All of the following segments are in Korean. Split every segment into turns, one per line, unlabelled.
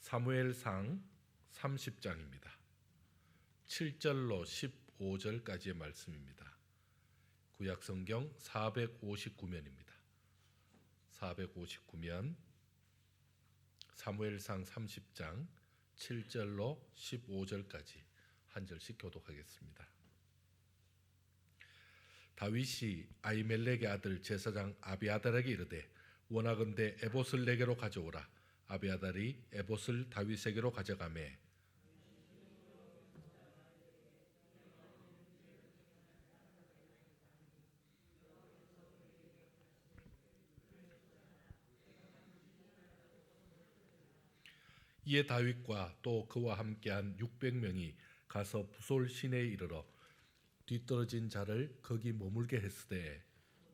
사무엘상 30장입니다. 7절로 15절까지의 말씀입니다. 구약성경 459면입니다. 459면 사무엘상 30장 7절로 15절까지 한 절씩 교독하겠습니다. 다윗이 아히멜렉의 아들 제사장 아비아달에게 이르되 원하건대 에봇을 내게로 가져오라. 아비아달이 에봇을 다윗에게로 가져가매 이에 다윗과 또 그와 함께한 600명이 가서 부솔 시내에 이르러 뒤떨어진 자를 거기 머물게 했으되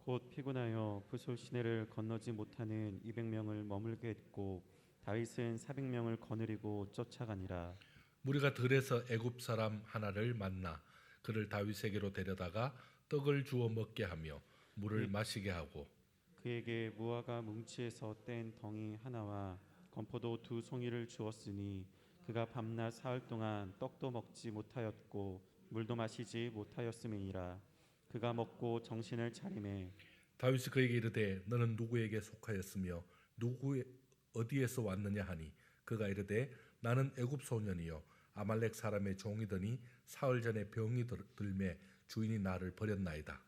곧 피곤하여 부솔 시내를 건너지 못하는 200명을 머물게 했고 다윗은 400명을 거느리고 쫓아가니라.
무리가 들에서 애굽 사람 하나를 만나 그를 다윗에게로 데려다가 떡을 주어 먹게 하며 물을 마시게 하고
그에게 무화과 뭉치에서 뗀 덩이 하나와 건포도 2송이를 주었으니 그가 밤낮 사흘 동안 떡도 먹지 못하였고 물도 마시지 못하였음이니라. 그가 먹고 정신을 차리매
다윗이 그에게 이르되 너는 누구에게 속하였으며 누구 어디에서 왔느냐 하니 그가 이르되 나는 애굽 소년이요 아말렉 사람의 종이더니 사흘 전에 병이 들매 주인이 나를 버렸나이다.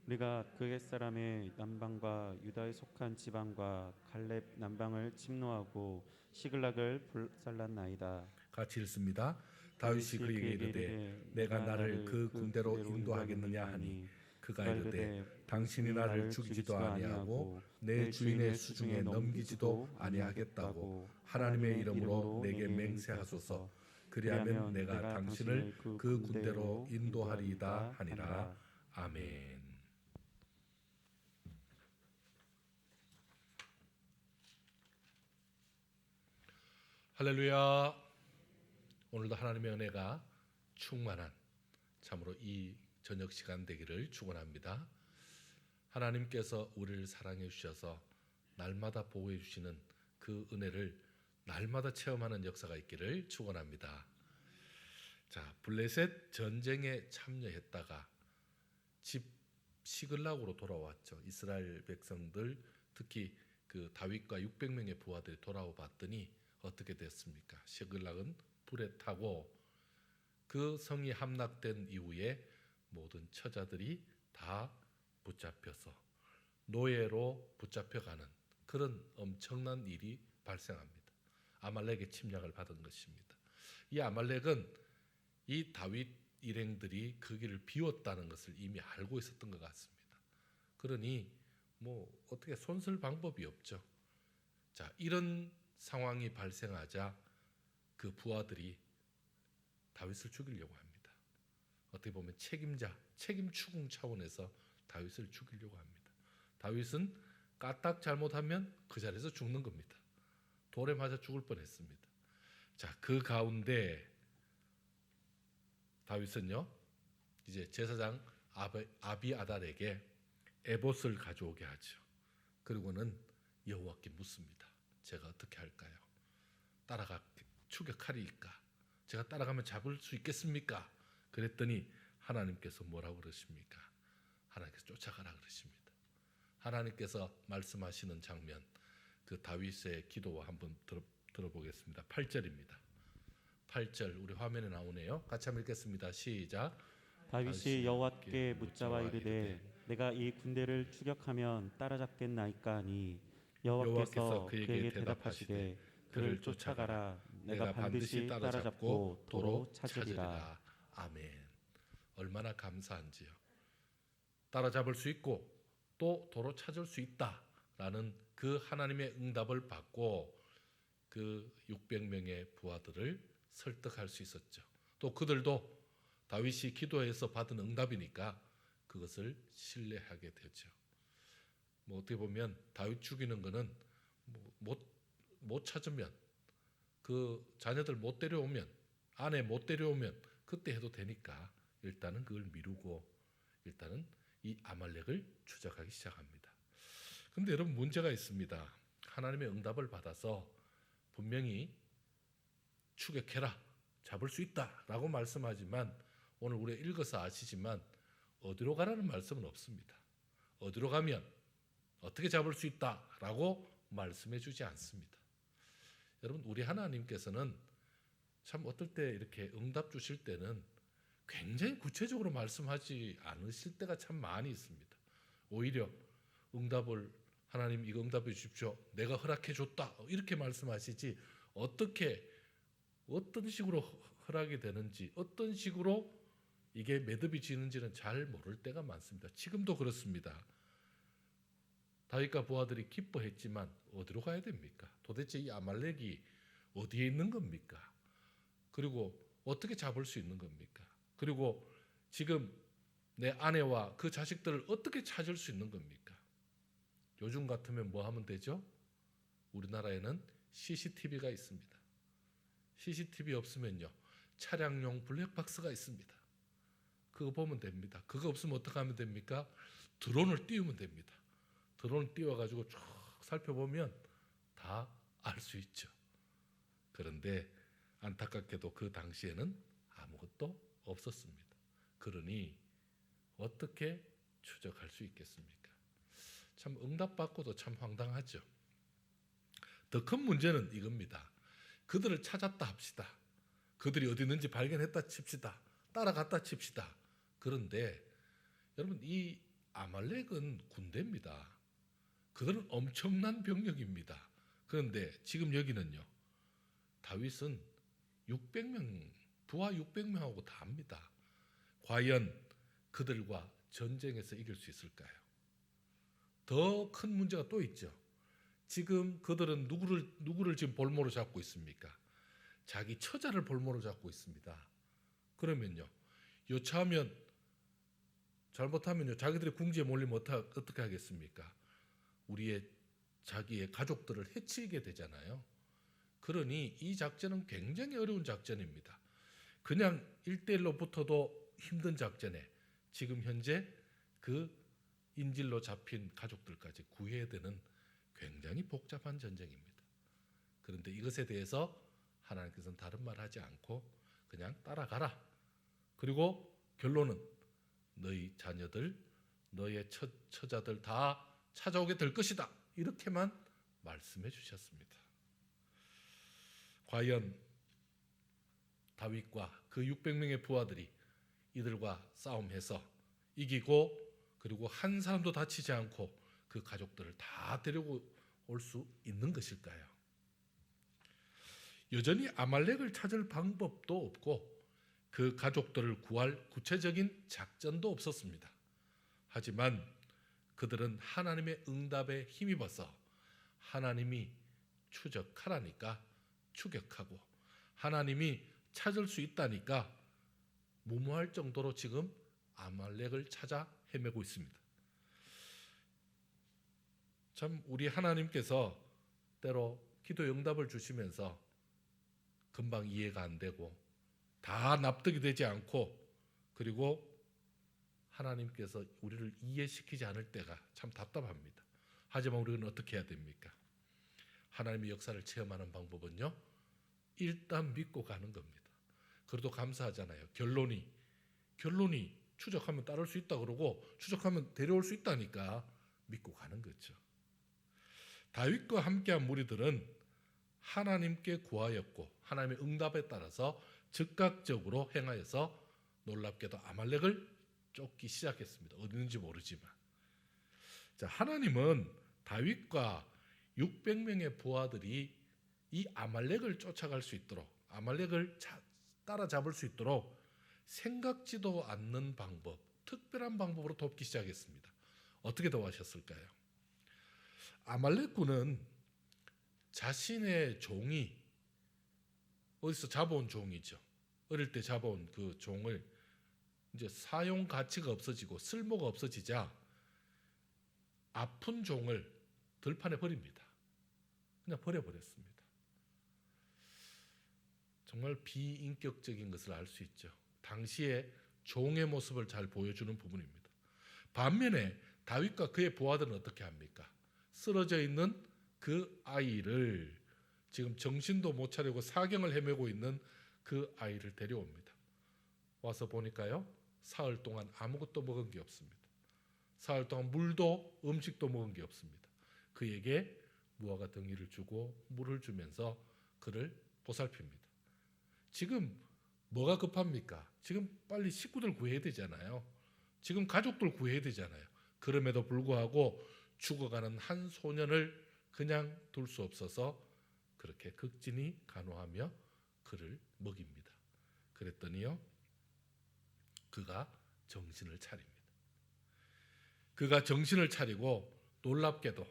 우리가 그겟 사람의 남방과 유다에 속한 지방과 갈렙 남방을 침노하고 시글락을 불살랐나이다.
같이 읽습니다. 다윗이 그에게 이르되 내가 나를 그 군대로 인도하겠느냐 하니 그가 이르되 당신이 나를 죽이지도 아니하고 내 주인의 수중에 넘기지도 아니하겠다고 하나님의 이름으로 내게 맹세하소서. 그리하면 내가 당신을 그 군대로 인도하리이다 하니라. 아멘. 할렐루야. 오늘도 하나님의 은혜가 충만한 참으로 이 저녁 시간 되기를 축원합니다. 하나님께서 우리를 사랑해 주셔서 날마다 보호해 주시는 그 은혜를 날마다 체험하는 역사가 있기를 축원합니다. 자, 블레셋 전쟁에 참여했다가 집 시글락으로 돌아왔죠. 이스라엘 백성들 특히 그 다윗과 600명의 부하들이 돌아와 봤더니 어떻게 됐습니까? 시글락은 불에 타고 그 성이 함락된 이후에 모든 처자들이 다 붙잡혀서 노예로 붙잡혀가는 그런 엄청난 일이 발생합니다. 아말렉의 침략을 받은 것입니다. 이 아말렉은 이 다윗 일행들이 그 길을 비웠다는 것을 이미 알고 있었던 것 같습니다. 그러니 뭐 어떻게 손쓸 방법이 없죠. 자, 이런 상황이 발생하자 그 부하들이 다윗을 죽이려고 합니다. 어떻게 보면 책임 추궁 차원에서 다윗을 죽이려고 합니다. 다윗은 까딱 잘못하면 그 자리에서 죽는 겁니다. 돌에 맞아 죽을 뻔했습니다. 자, 그 가운데 다윗은요 이제 제사장 아비아달에게 에봇을 가져오게 하죠. 그리고는 여호와께 묻습니다. 제가 어떻게 할까요? 따라가 추격하리이까? 제가 따라가면 잡을 수 있겠습니까? 그랬더니 하나님께서 뭐라고 그러십니까? 하나님께서 쫓아가라 그러십니다. 하나님께서 말씀하시는 장면, 그 다윗의 기도와 한번 들어보겠습니다. 8절입니다. 8절 우리 화면에 나오네요. 같이 한번 읽겠습니다. 시작.
다윗이 여호와께 묻자와 이르되 내가 이 군대를 추격하면 따라잡겠나이까 하니 여호와께서 그에게 대답하시되 그를 쫓아가라. 내가 반드시 따라잡고 도로 찾으리라.
아멘. 얼마나 감사한지요. 따라잡을 수 있고 또 도로 찾을 수 있다라는 그 하나님의 응답을 받고 그 600명의 부하들을 설득할 수 있었죠. 또 그들도 다윗이 기도해서 받은 응답이니까 그것을 신뢰하게 되죠. 뭐 어떻게 보면 다윗 죽이는 거는 못 찾으면 그 자녀들 못 데려오면 아내 못 데려오면 그때 해도 되니까 일단은 그걸 미루고 일단은 이 아말렉을 추적하기 시작합니다. 그런데 여러분 문제가 있습니다. 하나님의 응답을 받아서 분명히 추격해라, 잡을 수 있다라고 말씀하지만 오늘 우리가 읽어서 아시지만 어디로 가라는 말씀은 없습니다. 어디로 가면 어떻게 잡을 수 있다라고 말씀해 주지 않습니다. 여러분, 우리 하나님께서는 참 어떨 때 이렇게 응답 주실 때는 굉장히 구체적으로 말씀하지 않으실 때가 참 많이 있습니다. 오히려 응답을 하나님 이거 응답해 주십시오, 내가 허락해 줬다 이렇게 말씀하시지 어떤 식으로 허락이 되는지 어떤 식으로 이게 매듭이 지는지는 잘 모를 때가 많습니다. 지금도 그렇습니다. 다윗과 부하들이 기뻐했지만 어디로 가야 됩니까? 도대체 이 아말렉이 어디에 있는 겁니까? 그리고 어떻게 잡을 수 있는 겁니까? 그리고 지금 내 아내와 그 자식들을 어떻게 찾을 수 있는 겁니까? 요즘 같으면 뭐 하면 되죠? 우리나라에는 CCTV가 있습니다. CCTV 없으면요, 차량용 블랙박스가 있습니다. 그거 보면 됩니다. 그거 없으면 어떻게 하면 됩니까? 드론을 띄우면 됩니다. 드론을 띄워가지고 쭉 살펴보면 다 알 수 있죠. 그런데 안타깝게도 그 당시에는 아무것도 없었습니다. 그러니 어떻게 추적할 수 있겠습니까? 참 응답받고도 참 황당하죠. 더 큰 문제는 이겁니다. 그들을 찾았다 합시다. 그들이 어디 있는지 발견했다 칩시다. 따라갔다 칩시다. 그런데 여러분, 이 아말렉은 군대입니다. 그들은 엄청난 병력입니다. 그런데 지금 여기는요, 다윗은 600명, 부하 600명하고 다 합니다. 과연 그들과 전쟁에서 이길 수 있을까요? 더 큰 문제가 또 있죠. 지금 그들은 누구를 지금 볼모로 잡고 있습니까? 자기 처자를 볼모로 잡고 있습니다. 그러면요, 여차하면 잘못하면요, 자기들이 궁지에 몰리면 어떻게 하겠습니까? 자기의 가족들을 해치게 되잖아요. 그러니 이 작전은 굉장히 어려운 작전입니다. 그냥 1대1로 붙어도 힘든 작전에 지금 현재 그 인질로 잡힌 가족들까지 구해야 되는 굉장히 복잡한 전쟁입니다. 그런데 이것에 대해서 하나님께서는 다른 말 하지 않고 그냥 따라가라. 그리고 결론은 너희 자녀들, 너의 처자들 다 찾아오게 될 것이다. 이렇게만 말씀해 주셨습니다. 과연 다윗과 그 600명의 부하들이 이들과 싸움해서 이기고 그리고 한 사람도 다치지 않고 그 가족들을 다 데리고 올 수 있는 것일까요? 여전히 아말렉을 찾을 방법도 없고 그 가족들을 구할 구체적인 작전도 없었습니다. 하지만 그들은 하나님의 응답에 힘입어서 하나님이 추적하라니까 추격하고 하나님이 찾을 수 있다니까 무모할 정도로 지금 아말렉을 찾아 헤매고 있습니다. 참 우리 하나님께서 때로 기도 응답을 주시면서 금방 이해가 안 되고 다 납득이 되지 않고 그리고 하나님께서 우리를 이해시키지 않을 때가 참 답답합니다. 하지만 우리는 어떻게 해야 됩니까? 하나님의 역사를 체험하는 방법은요, 일단 믿고 가는 겁니다. 그래도 감사하잖아요. 결론이 추적하면 따를 수 있다 그러고 추적하면 데려올 수 있다니까 믿고 가는 거죠. 다윗과 함께한 무리들은 하나님께 구하였고 하나님의 응답에 따라서 즉각적으로 행하여서 놀랍게도 아말렉을 쫓기 시작했습니다. 어디 있는지 모르지만. 자, 하나님은 다윗과 600명의 부하들이 이 아말렉을 쫓아갈 수 있도록, 아말렉을 따라잡을 수 있도록 생각지도 않는 방법, 특별한 방법으로 돕기 시작했습니다. 어떻게 도와셨을까요? 아말렉군은 자신의 종이 어디서 잡아온 종이죠. 어릴 때 잡아온 그 종을 이제 사용 가치가 없어지고 쓸모가 없어지자 아픈 종을 들판에 버립니다. 그냥 버려버렸습니다. 정말 비인격적인 것을 알 수 있죠. 당시에 종의 모습을 잘 보여주는 부분입니다. 반면에 다윗과 그의 부하들은 어떻게 합니까? 쓰러져 있는 그 아이를 지금 정신도 못 차리고 사경을 헤매고 있는 그 아이를 데려옵니다. 와서 보니까요, 사흘 동안 아무것도 먹은 게 없습니다. 사흘 동안 물도 음식도 먹은 게 없습니다. 그에게 무화과 덩이를 주고 물을 주면서 그를 보살핍니다. 지금 뭐가 급합니까? 지금 빨리 식구들 구해야 되잖아요. 지금 가족들 구해야 되잖아요. 그럼에도 불구하고 죽어가는 한 소년을 그냥 둘 수 없어서 그렇게 극진히 간호하며 그를 먹입니다. 그랬더니요, 그가 정신을 차립니다. 그가 정신을 차리고 놀랍게도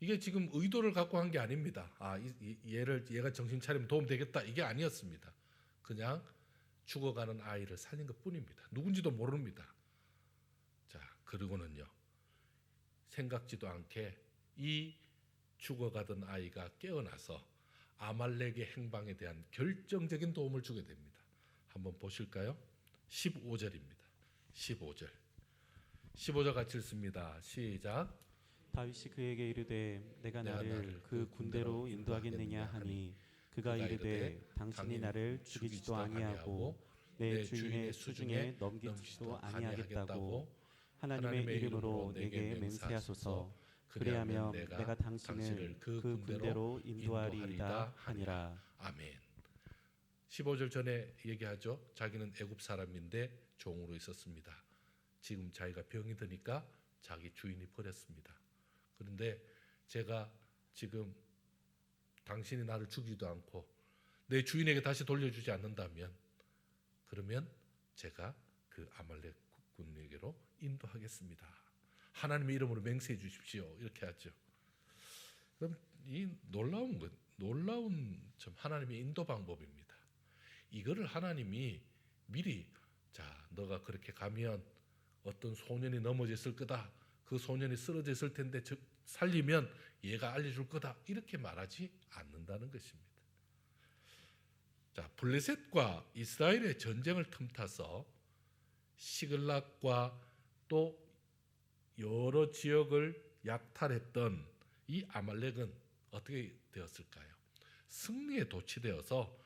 이게 지금 의도를 갖고 한 게 아닙니다. 얘가 정신 차리면 도움 되겠다, 이게 아니었습니다. 그냥 죽어가는 아이를 살린 것뿐입니다. 누군지도 모릅니다. 자, 그리고는요, 생각지도 않게 이 죽어가던 아이가 깨어나서 아말렉의 행방에 대한 결정적인 도움을 주게 됩니다. 한번 보실까요? 15절입니다. 15절 같이 읽습니다. 시작.
다윗이 그에게 이르되 내가 나를 그 군대로 인도하겠느냐 하니 그가 이르되 당신이 나를 죽이지도 아니하고 내 주인의 수중에 넘기지도 아니하겠다고 하나님의 이름으로 내게 맹세하소서. 그리하면 내가 당신을 그 군대로 인도하리이다 하니라.
아멘. 15절 전에 얘기하죠. 자기는 애굽 사람인데 종으로 있었습니다. 지금 자기가 병이 드니까 자기 주인이 버렸습니다. 그런데 제가 지금 당신이 나를 죽이지도 않고 내 주인에게 다시 돌려주지 않는다면, 그러면 제가 그 아말렉 군에게로 인도하겠습니다. 하나님의 이름으로 맹세해 주십시오. 이렇게 하죠. 그럼 이 놀라운 참 하나님의 인도 방법입니다. 이거를 하나님이 미리, 자, 너가 그렇게 가면 어떤 소년이 넘어졌을 거다. 그 소년이 쓰러져 있을 텐데 살리면 얘가 알려줄 거다. 이렇게 말하지 않는다는 것입니다. 자, 블레셋과 이스라엘의 전쟁을 틈타서 시글락과 또 여러 지역을 약탈했던 이 아말렉은 어떻게 되었을까요? 승리에 도취되어서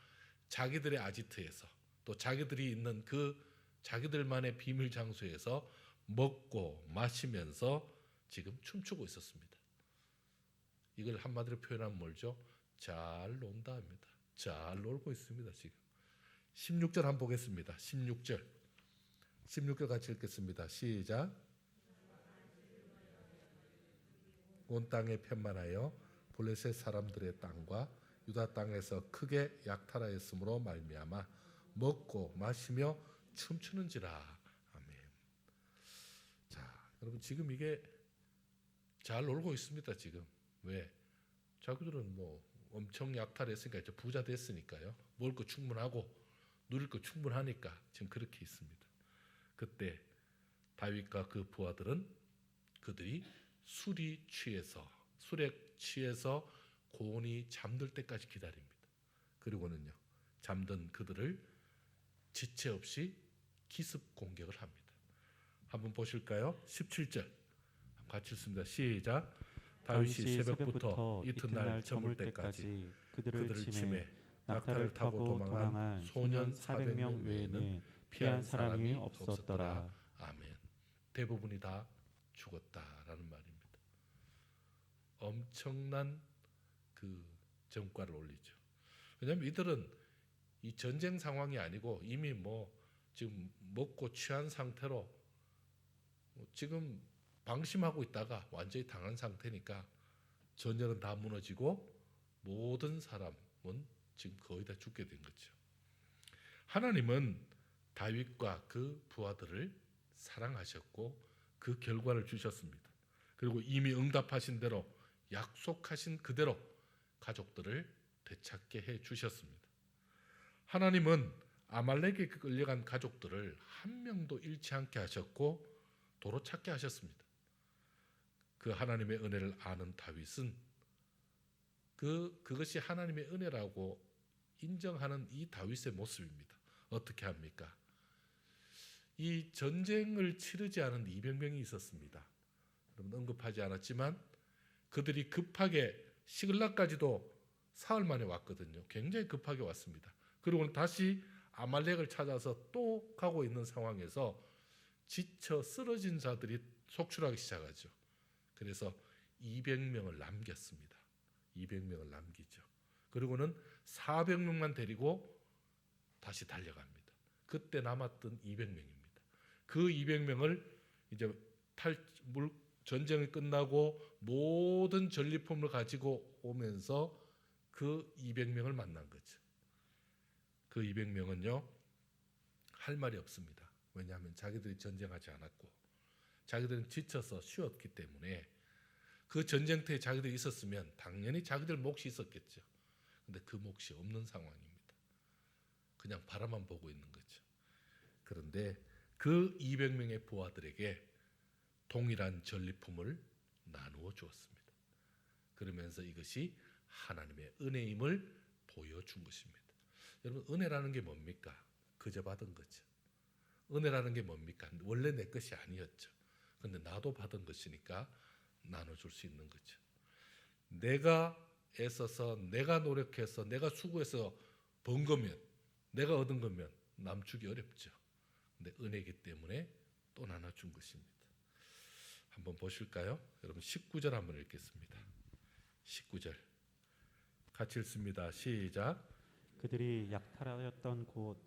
자기들의 아지트에서 또 자기들이 있는 그 자기들만의 비밀 장소에서 먹고 마시면서 지금 춤추고 있었습니다. 이걸 한마디로 표현하면 뭐죠? 잘 논다 합니다. 잘 놀고 있습니다. 지금 16절 한번 보겠습니다. 16절 같이 읽겠습니다. 시작. 온 땅에 편만하여 블레셋 사람들의 땅과 유다 땅에서 크게 약탈하였으므로 말미암아 먹고 마시며 춤추는지라. 아멘. 자, 여러분, 지금 이게 잘 놀고 있습니다. 지금 왜? 자기들은 뭐 엄청 약탈했으니까 이제 부자 됐으니까요. 먹을 거 충분하고 누릴 거 충분하니까 지금 그렇게 있습니다. 그때 다윗과 그 부하들은 그들이 술에 취해서 곤히 잠들 때까지 기다립니다. 그리고는요, 잠든 그들을 지체 없이 기습 공격을 합니다. 한번 보실까요? 17절 같이 읽습니다. 시작. 다윗이 새벽부터 이튿날 저물 때까지 그들을 치매 낙타를 타고 도망한 소년 400명 외에는 피한 사람이 없었더라. 아멘. 대부분이 다 죽었다라는 말입니다. 엄청난 그 전과를 올리죠. 왜냐하면 이들은 이 전쟁 상황이 아니고 이미 뭐 지금 먹고 취한 상태로 지금 방심하고 있다가 완전히 당한 상태니까 전열은 다 무너지고 모든 사람은 지금 거의 다 죽게 된 거죠. 하나님은 다윗과 그 부하들을 사랑하셨고 그 결과를 주셨습니다. 그리고 이미 응답하신 대로 약속하신 그대로 가족들을 되찾게 해 주셨습니다. 하나님은 아말렉에 끌려간 가족들을 한 명도 잃지 않게 하셨고 도로 찾게 하셨습니다. 그 하나님의 은혜를 아는 다윗은 그것이 하나님의 은혜라고 인정하는 이 다윗의 모습입니다. 어떻게 합니까? 이 전쟁을 치르지 않은 이병명이 있었습니다. 여러분 언급하지 않았지만 그들이 급하게 시글락까지도 사흘 만에 왔거든요. 굉장히 급하게 왔습니다. 그리고 다시 아말렉을 찾아서 또 가고 있는 상황에서 지쳐 쓰러진 자들이 속출하기 시작하죠. 그래서 200명을 남겼습니다. 200명을 남기죠. 그리고는 400명만 데리고 다시 달려갑니다. 그때 남았던 200명입니다. 그 200명을 이제 전쟁이 끝나고 모든 전리품을 가지고 오면서 그 200명을 만난 거죠. 그 200명은요 할 말이 없습니다. 왜냐하면 자기들이 전쟁하지 않았고 자기들은 지쳐서 쉬었기 때문에 그 전쟁터에 자기들이 있었으면 당연히 자기들 몫이 있었겠죠. 근데 그 몫이 없는 상황입니다. 그냥 바라만 보고 있는 거죠. 그런데 그 200명의 부하들에게 동일한 전리품을 나누어 주었습니다. 그러면서 이것이 하나님의 은혜임을 보여준 것입니다. 여러분, 은혜라는 게 뭡니까? 그저 받은 거죠. 은혜라는 게 뭡니까? 원래 내 것이 아니었죠. 근데 나도 받은 것이니까 나눠줄 수 있는 거죠. 내가 애써서, 내가 노력해서, 내가 수고해서 번 거면, 내가 얻은 거면 남 주기 어렵죠. 근데 은혜이기 때문에 또 나눠준 것입니다. 한번 보실까요? 여러분 19절 한번 읽겠습니다. 19절 같이 읽습니다. 시작.
그들이 약탈하였던 곧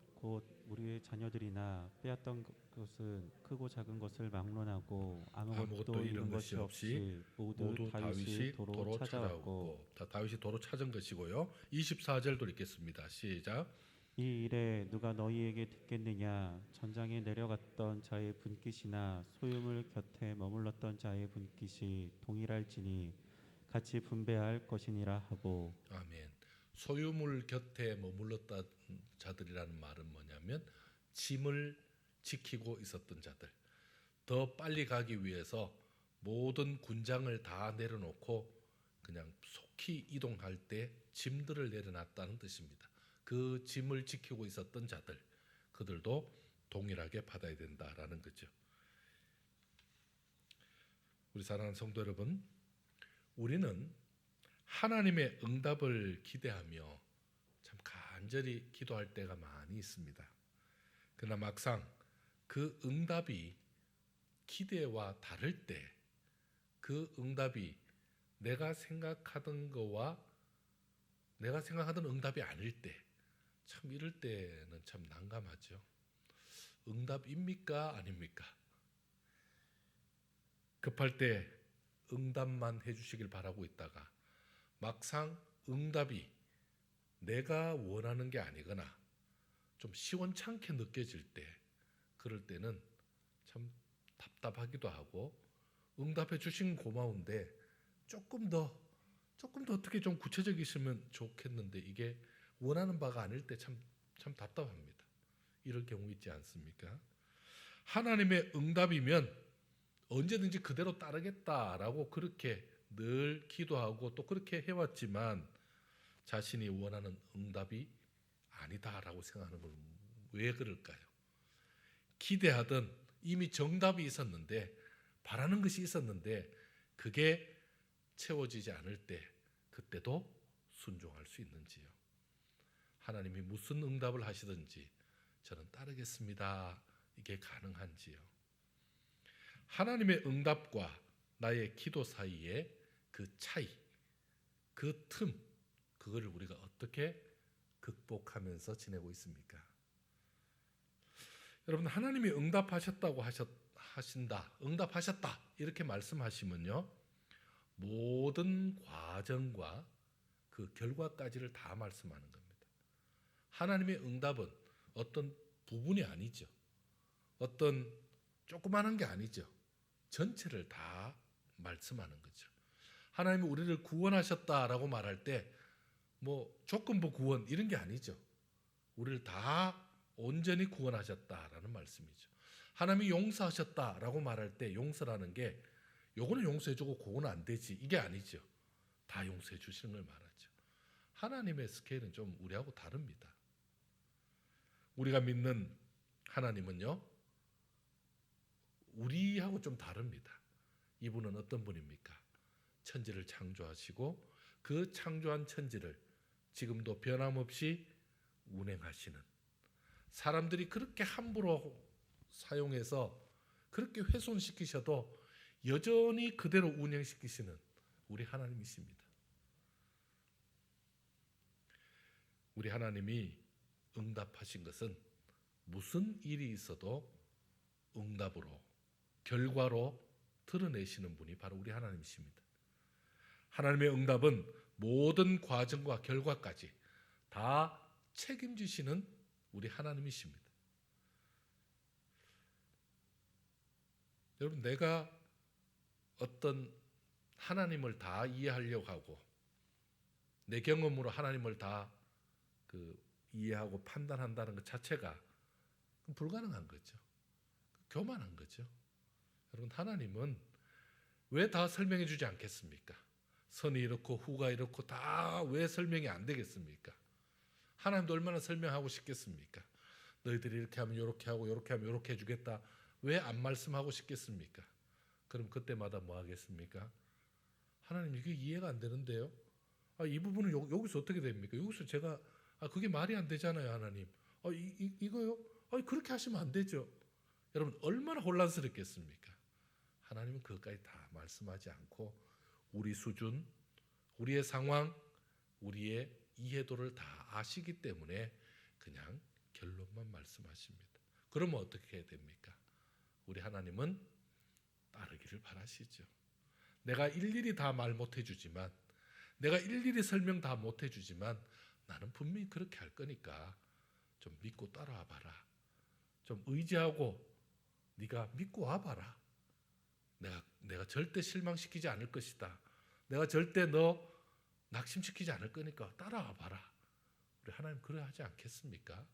우리의 자녀들이나 빼앗던 것은 크고 작은 것을 막론하고 아무것도 잃은 것이 없이 모두 다윗이 도로 찾아왔고
다윗이 도로 찾은 것이고요. 24절도 읽겠습니다. 시작.
이 일에 누가 너희에게 듣겠느냐? 전장에 내려갔던 자의 분깃이나 소유물 곁에 머물렀던 자의 분깃이 동일할지니 같이 분배할 것이니라 하고.
아멘. 소유물 곁에 머물렀다 자들이라는 말은 뭐냐면 짐을 지키고 있었던 자들, 더 빨리 가기 위해서 모든 군장을 다 내려놓고 그냥 속히 이동할 때 짐들을 내려놨다는 뜻입니다. 그 짐을 지키고 있었던 자들, 그들도 동일하게 받아야 된다라는 거죠. 우리 사랑하는 성도 여러분, 우리는 하나님의 응답을 기대하며 참 간절히 기도할 때가 많이 있습니다. 그러나 막상 그 응답이 기대와 다를 때, 그 응답이 내가 생각하던 거와 내가 생각하던 응답이 아닐 때, 참 이럴 때는 참 난감하죠. 응답입니까? 아닙니까? 급할 때 응답만 해주시길 바라고 있다가 막상 응답이 내가 원하는 게 아니거나 좀 시원찮게 느껴질 때, 그럴 때는 참 답답하기도 하고 응답해 주신 고마운데 조금 더 어떻게 좀 구체적이시면 좋겠는데 이게 원하는 바가 아닐 때 참 답답합니다. 이럴 경우 있지 않습니까? 하나님의 응답이면 언제든지 그대로 따르겠다라고 그렇게 늘 기도하고 또 그렇게 해왔지만 자신이 원하는 응답이 아니다라고 생각하는 건 왜 그럴까요? 기대하던 이미 정답이 있었는데, 바라는 것이 있었는데 그게 채워지지 않을 때 그때도 순종할 수 있는지요? 하나님이 무슨 응답을 하시든지 저는 따르겠습니다. 이게 가능한지요? 하나님의 응답과 나의 기도 사이에 그 차이, 그 틈, 그거를 우리가 어떻게 극복하면서 지내고 있습니까? 여러분, 하나님이 응답하셨다고 응답하셨다 이렇게 말씀하시면요, 모든 과정과 그 결과까지를 다 말씀하는 겁니다. 하나님의 응답은 어떤 부분이 아니죠. 어떤 조그마한 게 아니죠. 전체를 다 말씀하는 거죠. 하나님이 우리를 구원하셨다라고 말할 때 뭐 조건부 구원 이런 게 아니죠. 우리를 다 온전히 구원하셨다라는 말씀이죠. 하나님이 용서하셨다라고 말할 때 용서라는 게 요거는 용서해주고 그거는 안 되지 이게 아니죠. 다 용서해 주시는 걸 말하죠. 하나님의 스케일은 좀 우리하고 다릅니다. 우리가 믿는 하나님은요, 우리하고 좀 다릅니다. 이분은 어떤 분입니까? 천지를 창조하시고 그 창조한 천지를 지금도 변함없이 운행하시는, 사람들이 그렇게 함부로 사용해서 그렇게 훼손시키셔도 여전히 그대로 운영시키시는 우리 하나님이십니다. 우리 하나님이 응답하신 것은 무슨 일이 있어도 응답으로, 결과로 드러내시는 분이 바로 우리 하나님이십니다. 하나님의 응답은 모든 과정과 결과까지 다 책임지시는 우리 하나님이십니다. 여러분, 내가 어떤 하나님을 다 이해하려고 하고 내 경험으로 하나님을 다 이해하고 판단한다는 것 자체가 불가능한 거죠. 교만한 거죠. 여러분, 하나님은 왜 다 설명해 주지 않겠습니까? 선이 이렇고 후가 이렇고 다 왜 설명이 안 되겠습니까? 하나님도 얼마나 설명하고 싶겠습니까? 너희들이 이렇게 하면 이렇게 하고 이렇게 하면 이렇게 해주겠다. 왜 안 말씀하고 싶겠습니까? 그럼 그때마다 뭐 하겠습니까? 하나님, 이게 이해가 안 되는데요. 이 부분은 여기서 어떻게 됩니까? 여기서 제가 그게 말이 안 되잖아요, 하나님. 이거요? 그렇게 하시면 안 되죠. 여러분, 얼마나 혼란스럽겠습니까? 하나님은 그것까지 다 말씀하지 않고 우리 수준, 우리의 상황, 우리의 이해도를 다 아시기 때문에 그냥 결론만 말씀하십니다. 그러면 어떻게 해야 됩니까? 우리 하나님은 따르기를 바라시죠. 내가 일일이 다 말 못 해주지만, 내가 일일이 설명 다 못 해주지만 나는 분명히 그렇게 할 거니까 좀 믿고 따라와 봐라. 좀 의지하고 네가 믿고 와봐라. 내가 절대 실망시키지 않을 것이다. 내가 절대 너 낙심시키지 않을 거니까 따라와 봐라. 우리 하나님 그래 하지 않겠습니까?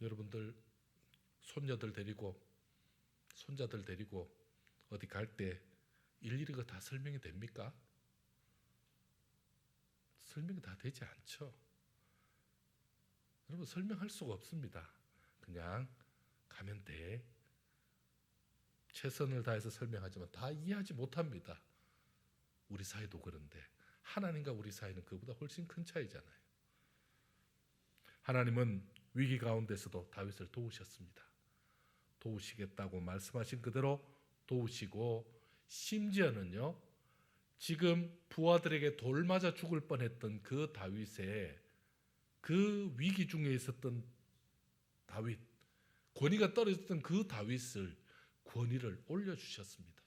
여러분들 손녀들 데리고 손자들 데리고 어디 갈 때 일일이 그거 다 설명이 됩니까? 설명이 다 되지 않죠. 여러분, 설명할 수가 없습니다. 그냥 가면 돼. 최선을 다해서 설명하지만 다 이해하지 못합니다. 우리 사이도 그런데 하나님과 우리 사이는 그보다 훨씬 큰 차이잖아요. 하나님은 위기 가운데서도 다윗을 도우셨습니다. 도우시겠다고 말씀하신 그대로 도우시고, 심지어는요, 지금 부하들에게 돌 맞아 죽을 뻔했던 그 다윗의 그 위기 중에 있었던 다윗, 권위가 떨어졌던 그 다윗을 권위를 올려주셨습니다.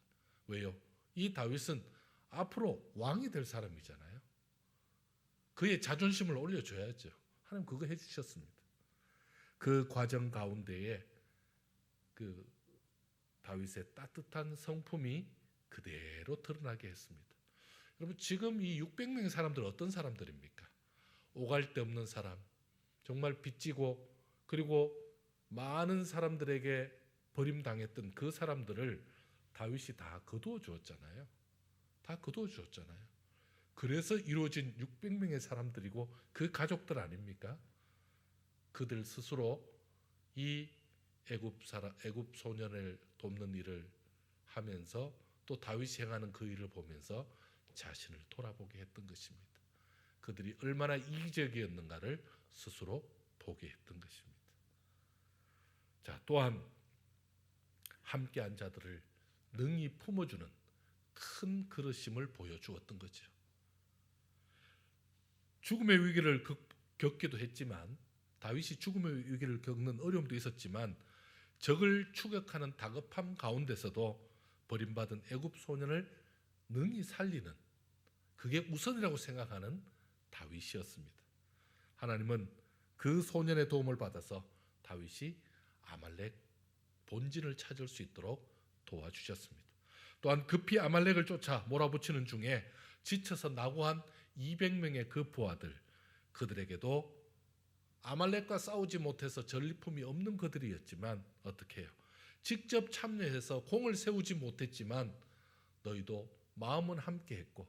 왜요? 이 다윗은 앞으로 왕이 될 사람이잖아요. 그의 자존심을 올려줘야죠. 하나님 그거 해주셨습니다. 그 과정 가운데에 그 다윗의 따뜻한 성품이 그대로 드러나게 했습니다. 여러분, 지금 이 600명의 사람들 어떤 사람들입니까? 오갈 데 없는 사람, 정말 빚지고 그리고 많은 사람들에게 버림당했던 그 사람들을 다윗이 다 거두어 주었잖아요. 다 거두어 주었잖아요. 그래서 이루어진 600명의 사람들이고 그 가족들 아닙니까? 그들 스스로 이 애굽 소년을 돕는 일을 하면서 또 다윗이 행하는 그 일을 보면서 자신을 돌아보게 했던 것입니다. 그들이 얼마나 이기적이었는가를 스스로 보게 했던 것입니다. 자, 또한 함께한 자들을 능히 품어주는 큰 그릇임을 보여주었던 거죠. 죽음의 위기를 겪기도 했지만, 다윗이 죽음의 위기를 겪는 어려움도 있었지만, 적을 추격하는 다급함 가운데서도 버림받은 애굽 소년을 능히 살리는, 그게 우선이라고 생각하는 다윗이었습니다. 하나님은 그 소년의 도움을 받아서 다윗이 아말렉 본진을 찾을 수 있도록 도와주셨습니다. 또한 급히 아말렉을 쫓아 몰아붙이는 중에 지쳐서 낙오한 200명의 그 부하들, 그들에게도 아말렉과 싸우지 못해서 전리품이 없는 그들이었지만 어떻게 해요? 직접 참여해서 공을 세우지 못했지만 너희도 마음은 함께했고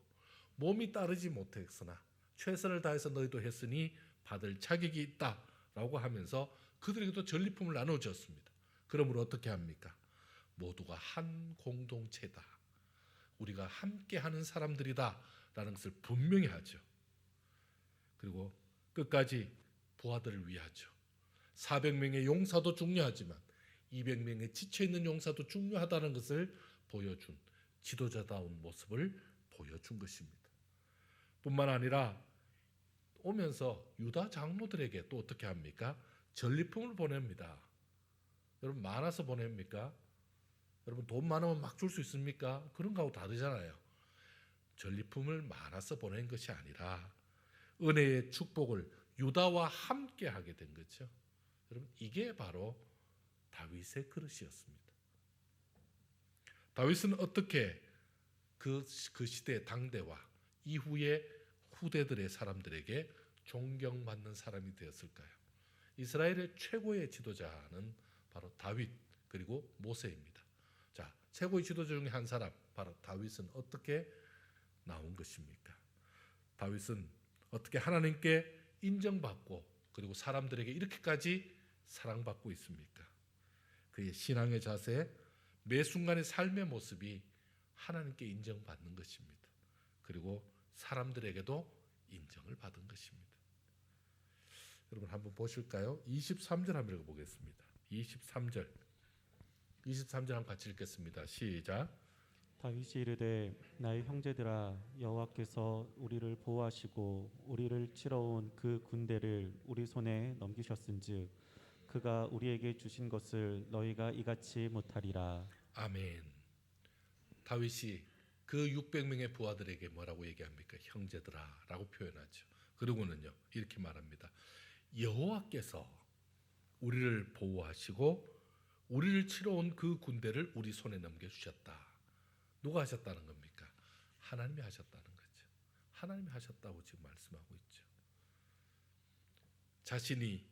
몸이 따르지 못했으나 최선을 다해서 너희도 했으니 받을 자격이 있다라고 하면서 그들에게도 전리품을 나눠줬습니다. 그러므로 어떻게 합니까? 모두가 한 공동체다. 우리가 함께하는 사람들이다라는 것을 분명히 하죠. 그리고 끝까지 부하들을 위하죠. 400명의 용사도 중요하지만 200명의 지쳐있는 용사도 중요하다는 것을 보여준 지도자다운 모습을 보여준 것입니다. 뿐만 아니라 오면서 유다 장로들에게 또 어떻게 합니까? 전리품을 보냅니다. 여러분 많아서 보냅니까? 여러분 돈 많으면 막 줄 수 있습니까? 그런 거하고 다르잖아요. 전리품을 많아서 보낸 것이 아니라 은혜의 축복을 유다와 함께 하게 된 거죠. 여러분 이게 바로 다윗의 그릇이었습니다. 다윗은 어떻게 그 시대 당대와 이후의 후대들의 사람들에게 존경받는 사람이 되었을까요? 이스라엘의 최고의 지도자는 바로 다윗 그리고 모세입니다. 자, 최고의 지도자 중에 한 사람 바로 다윗은 어떻게 나온 것입니까? 다윗은 어떻게 하나님께 인정받고 그리고 사람들에게 이렇게까지 사랑받고 있습니까? 그의 신앙의 자세, 매 순간의 삶의 모습이 하나님께 인정받는 것입니다. 그리고 사람들에게도 인정을 받은 것입니다. 여러분 한번 보실까요? 23절 한번 읽어보겠습니다. 23절 한번 같이 읽겠습니다. 시작.
다윗이 이르되 나의 형제들아 여호와께서 우리를 보호하시고 우리를 치러 온 그 군대를 우리 손에 넘기셨은즉 그가 우리에게 주신 것을 너희가 이같이 못하리라.
아멘. 다윗이 그 600명의 부하들에게 뭐라고 얘기합니까? 형제들아 라고 표현하죠. 그리고는요 이렇게 말합니다. 여호와께서 우리를 보호하시고 우리를 치러 온 그 군대를 우리 손에 넘겨주셨다. 누가 하셨다는 겁니까? 하나님이 하셨다는 거죠. 하나님이 하셨다고 지금 말씀하고 있죠. 자신이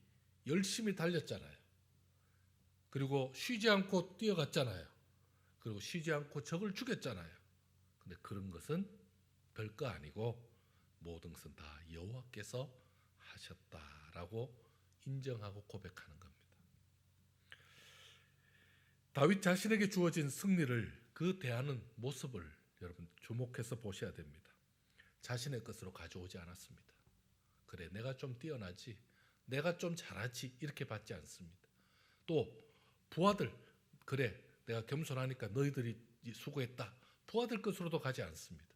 열심히 달렸잖아요. 그리고 쉬지 않고 뛰어갔잖아요. 그리고 쉬지 않고 적을 죽였잖아요. 근데 그런 것은 별거 아니고 모든 것은 다 여호와께서 하셨다라고 인정하고 고백하는 겁니다. 다윗 자신에게 주어진 승리를 그 대하는 모습을 여러분 주목해서 보셔야 됩니다. 자신의 것으로 가져오지 않았습니다. 그래 내가 좀 뛰어나지, 내가 좀 잘하지 이렇게 받지 않습니다. 또 부하들 그래 내가 겸손하니까 너희들이 수고했다. 부하들 것으로도 가지 않습니다.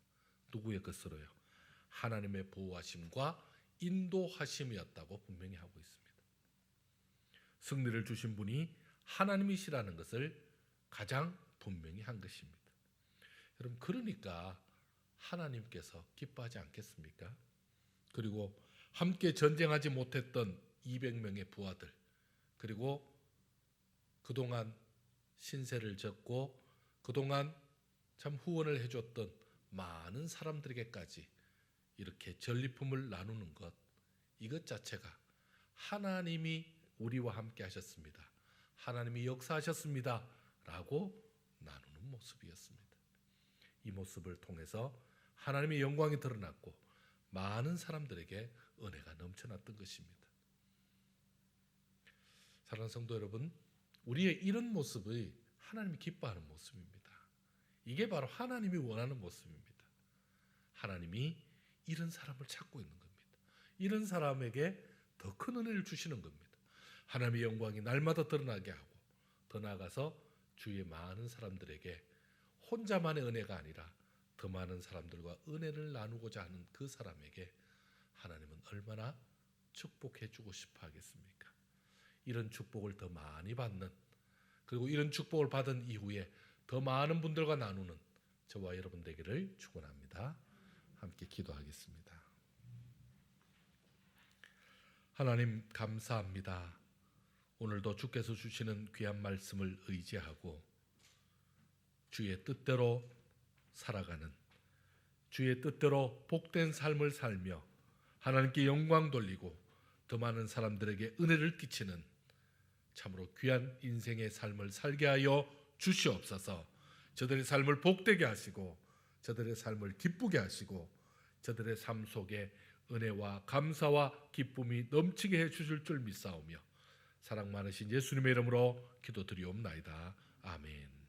누구의 것으로요? 하나님의 보호하심과 인도하심이었다고 분명히 하고 있습니다. 승리를 주신 분이 하나님이시라는 것을 가장 분명히 한 것입니다. 여러분 그러니까 하나님께서 기뻐하지 않겠습니까? 그리고 함께 전쟁하지 못했던 200명의 부하들 그리고 그동안 신세를 졌고 그동안 참 후원을 해줬던 많은 사람들에게까지 이렇게 전리품을 나누는 것 이것 자체가 하나님이 우리와 함께 하셨습니다. 하나님이 역사하셨습니다. 라고 나누는 모습이었습니다. 이 모습을 통해서 하나님의 영광이 드러났고 많은 사람들에게 은혜가 넘쳐났던 것입니다. 사랑하는 성도 여러분, 우리의 이런 모습이 하나님이 기뻐하는 모습입니다. 이게 바로 하나님이 원하는 모습입니다. 하나님이 이런 사람을 찾고 있는 겁니다. 이런 사람에게 더 큰 은혜를 주시는 겁니다. 하나님의 영광이 날마다 드러나게 하고 더 나아가서 주위의 많은 사람들에게 혼자만의 은혜가 아니라 더 많은 사람들과 은혜를 나누고자 하는 그 사람에게 하나님은 얼마나 축복해 주고 싶어 하겠습니까? 이런 축복을 더 많이 받는 그리고 이런 축복을 받은 이후에 더 많은 분들과 나누는 저와 여러분 되기를 축원합니다. 함께 기도하겠습니다. 하나님 감사합니다. 오늘도 주께서 주시는 귀한 말씀을 의지하고 주의 뜻대로 살아가는 주의 뜻대로 복된 삶을 살며 하나님께 영광 돌리고 더 많은 사람들에게 은혜를 끼치는 참으로 귀한 인생의 삶을 살게 하여 주시옵소서. 저들의 삶을 복되게 하시고 저들의 삶을 기쁘게 하시고 저들의 삶 속에 은혜와 감사와 기쁨이 넘치게 해주실 줄 믿사오며 사랑 많으신 예수님의 이름으로 기도드리옵나이다. 아멘.